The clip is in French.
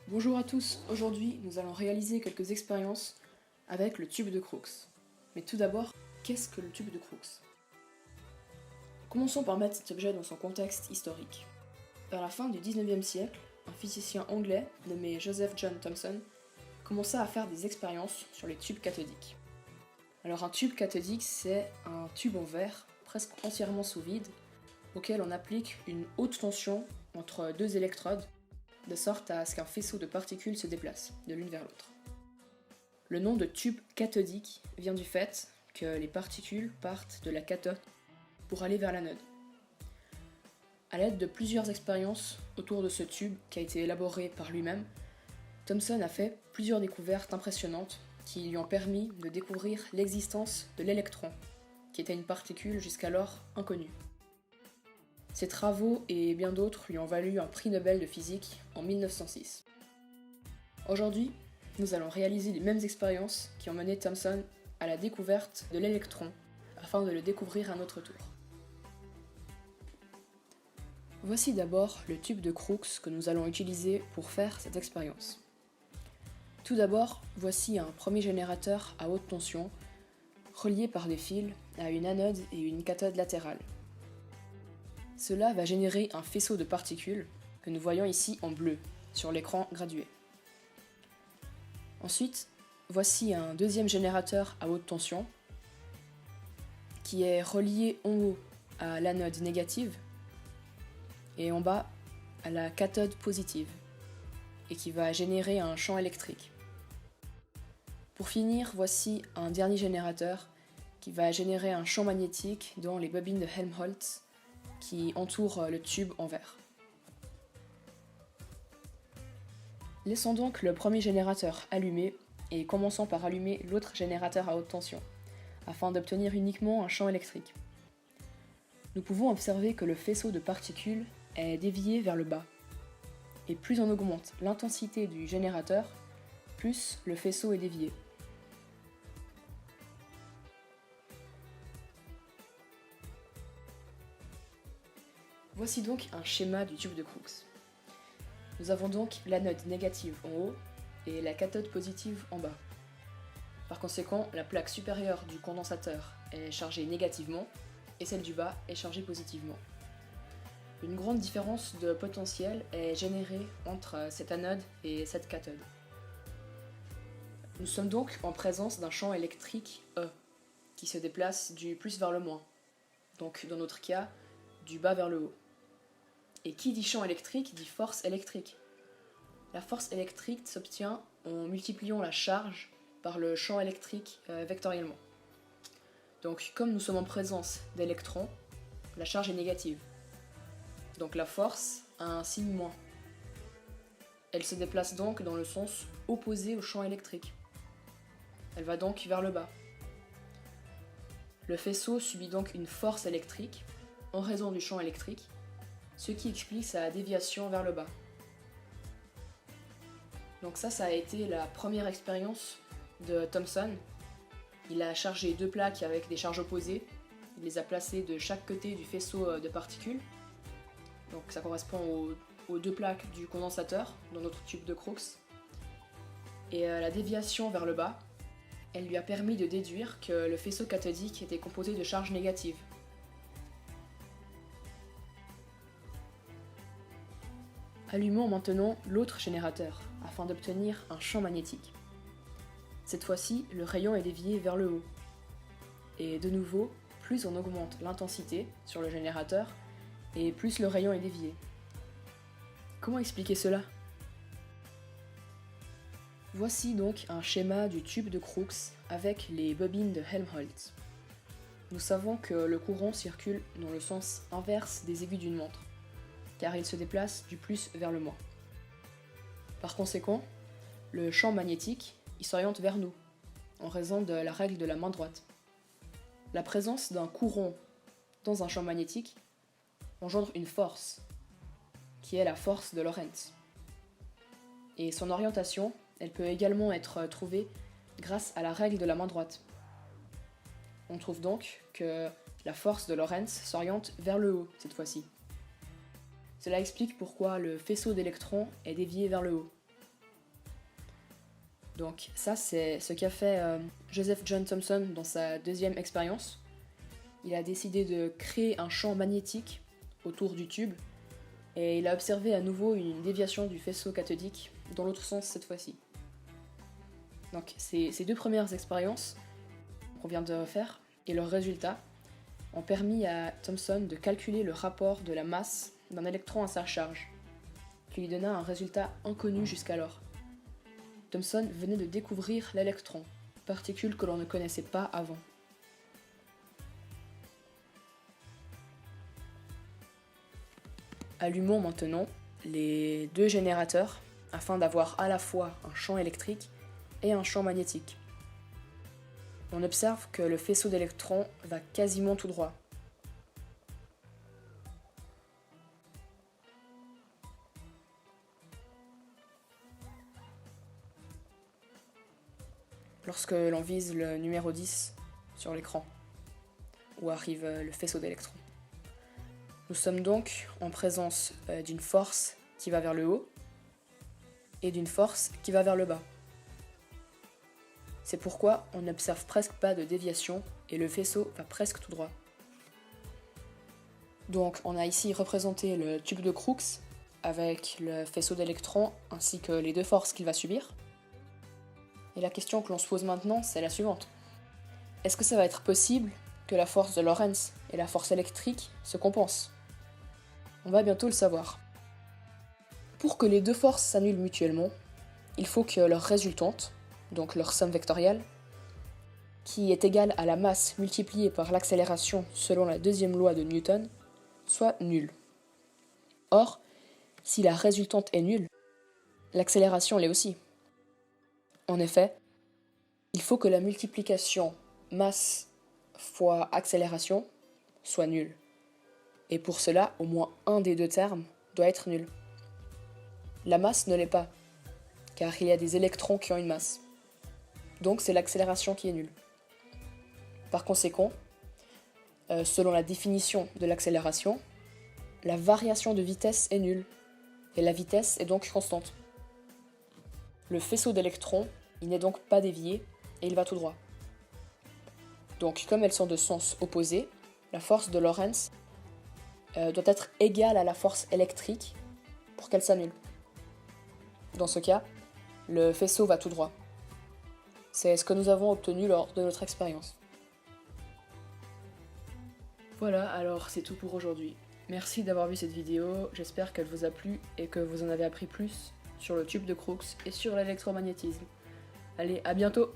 Bonjour à tous, aujourd'hui nous allons réaliser quelques expériences avec le tube de Crookes. Mais tout d'abord, qu'est-ce que le tube de Crookes? Commençons par mettre cet objet dans son contexte historique. Vers la fin du 19e siècle, un physicien anglais nommé Joseph John Thomson commença à faire des expériences sur les tubes cathodiques. Alors un tube cathodique, c'est un tube en verre, presque entièrement sous vide, auquel on applique une haute tension entre deux électrodes, de sorte à ce qu'un faisceau de particules se déplace de l'une vers l'autre. Le nom de tube cathodique vient du fait que les particules partent de la cathode pour aller vers l'anode. À l'aide de plusieurs expériences autour de ce tube qui a été élaboré par lui-même, Thomson a fait plusieurs découvertes impressionnantes qui lui ont permis de découvrir l'existence de l'électron, qui était une particule jusqu'alors inconnue. Ses travaux et bien d'autres lui ont valu un prix Nobel de physique en 1906. Aujourd'hui, nous allons réaliser les mêmes expériences qui ont mené Thomson à la découverte de l'électron, afin de le découvrir à notre tour. Voici d'abord le tube de Crookes que nous allons utiliser pour faire cette expérience. Tout d'abord, voici un premier générateur à haute tension, relié par des fils à une anode et une cathode latérale. Cela va générer un faisceau de particules que nous voyons ici en bleu sur l'écran gradué. Ensuite, voici un deuxième générateur à haute tension qui est relié en haut à l'anode négative et en bas à la cathode positive et qui va générer un champ électrique. Pour finir, voici un dernier générateur qui va générer un champ magnétique dans les bobines de Helmholtz qui entourent le tube en verre. Laissons donc le premier générateur allumé et commençons par allumer l'autre générateur à haute tension, afin d'obtenir uniquement un champ électrique. Nous pouvons observer que le faisceau de particules est dévié vers le bas, et plus on augmente l'intensité du générateur, plus le faisceau est dévié. Voici donc un schéma du tube de Crookes. Nous avons donc l'anode négative en haut et la cathode positive en bas. Par conséquent, la plaque supérieure du condensateur est chargée négativement et celle du bas est chargée positivement. Une grande différence de potentiel est générée entre cette anode et cette cathode. Nous sommes donc en présence d'un champ électrique E qui se déplace du plus vers le moins, donc dans notre cas, du bas vers le haut. Et qui dit champ électrique dit force électrique. La force électrique s'obtient en multipliant la charge par le champ électrique vectoriellement. Donc comme nous sommes en présence d'électrons, la charge est négative. Donc la force a un signe moins. Elle se déplace donc dans le sens opposé au champ électrique. Elle va donc vers le bas. Le faisceau subit donc une force électrique en raison du champ électrique, ce qui explique sa déviation vers le bas. Donc ça a été la première expérience de Thomson. Il a chargé deux plaques avec des charges opposées. Il les a placées de chaque côté du faisceau de particules. Donc ça correspond aux deux plaques du condensateur dans notre tube de Crookes. Et la déviation vers le bas, elle lui a permis de déduire que le faisceau cathodique était composé de charges négatives. Allumons maintenant l'autre générateur, afin d'obtenir un champ magnétique. Cette fois-ci, le rayon est dévié vers le haut. Et de nouveau, plus on augmente l'intensité sur le générateur, et plus le rayon est dévié. Comment expliquer cela? Voici donc un schéma du tube de Crookes avec les bobines de Helmholtz. Nous savons que le courant circule dans le sens inverse des aiguilles d'une montre, car il se déplace du plus vers le moins. Par conséquent, le champ magnétique il s'oriente vers nous, en raison de la règle de la main droite. La présence d'un courant dans un champ magnétique engendre une force, qui est la force de Lorentz. Et son orientation, elle peut également être trouvée grâce à la règle de la main droite. On trouve donc que la force de Lorentz s'oriente vers le haut cette fois-ci. Cela explique pourquoi le faisceau d'électrons est dévié vers le haut. Donc ça, c'est ce qu'a fait Joseph John Thomson dans sa deuxième expérience. Il a décidé de créer un champ magnétique autour du tube et il a observé à nouveau une déviation du faisceau cathodique dans l'autre sens cette fois-ci. Donc ces deux premières expériences qu'on vient de faire et leurs résultats ont permis à Thomson de calculer le rapport de la masse d'un électron à sa charge, qui lui donna un résultat inconnu jusqu'alors. Thomson venait de découvrir l'électron, particule que l'on ne connaissait pas avant. Allumons maintenant les deux générateurs afin d'avoir à la fois un champ électrique et un champ magnétique. On observe que le faisceau d'électrons va quasiment tout droit. Lorsque l'on vise le numéro 10 sur l'écran, où arrive le faisceau d'électrons. Nous sommes donc en présence d'une force qui va vers le haut et d'une force qui va vers le bas. C'est pourquoi on n'observe presque pas de déviation et le faisceau va presque tout droit. Donc on a ici représenté le tube de Crookes avec le faisceau d'électrons ainsi que les deux forces qu'il va subir. Et la question que l'on se pose maintenant, c'est la suivante. Est-ce que ça va être possible que la force de Lorentz et la force électrique se compensent? On va bientôt le savoir. Pour que les deux forces s'annulent mutuellement, il faut que leur résultante, donc leur somme vectorielle, qui est égale à la masse multipliée par l'accélération selon la deuxième loi de Newton, soit nulle. Or, si la résultante est nulle, l'accélération l'est aussi. En effet, il faut que la multiplication masse fois accélération soit nulle. Et pour cela, au moins un des deux termes doit être nul. La masse ne l'est pas, car il y a des électrons qui ont une masse. Donc c'est l'accélération qui est nulle. Par conséquent, selon la définition de l'accélération, la variation de vitesse est nulle, et la vitesse est donc constante. Le faisceau d'électrons, il n'est donc pas dévié, et il va tout droit. Donc comme elles sont de sens opposés, la force de Lorentz doit être égale à la force électrique pour qu'elle s'annule. Dans ce cas, le faisceau va tout droit. C'est ce que nous avons obtenu lors de notre expérience. Voilà, alors c'est tout pour aujourd'hui. Merci d'avoir vu cette vidéo, j'espère qu'elle vous a plu et que vous en avez appris plus sur le tube de Crookes et sur l'électromagnétisme. Allez, à bientôt!